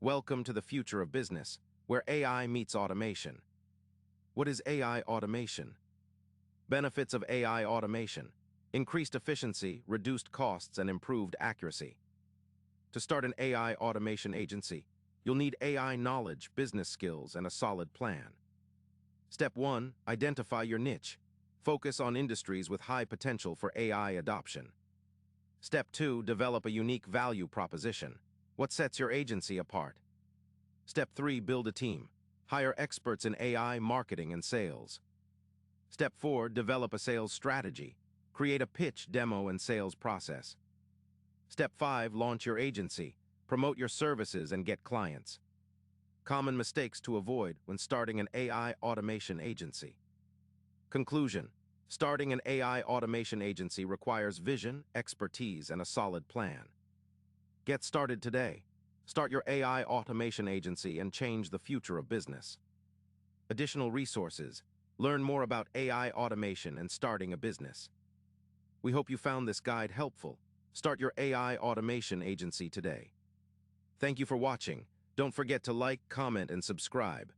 Welcome to the future of business, where AI meets automation. What is AI automation? Benefits of AI automation: increased efficiency, reduced costs, and improved accuracy. To start an AI automation agency, you'll need AI knowledge, business skills, and a solid plan. Step 1. Identify your niche. Focus on industries with high potential for AI adoption. Step 2. Develop a unique value proposition. What sets your agency apart? Step 3. Build a team. Hire experts in AI, marketing, and sales. Step 4. Develop a sales strategy. Create a pitch, demo, and sales process. Step 5. Launch your agency. Promote your services and get clients. Common mistakes to avoid when starting an AI automation agency. Conclusion: starting an AI automation agency requires vision, expertise, and a solid plan. Get started today. Start your AI automation agency and change the future of business. Additional resources: learn more about AI automation and starting a business. We hope you found this guide helpful. Start your AI automation agency today. Thank you for watching. Don't forget to like, comment, and subscribe.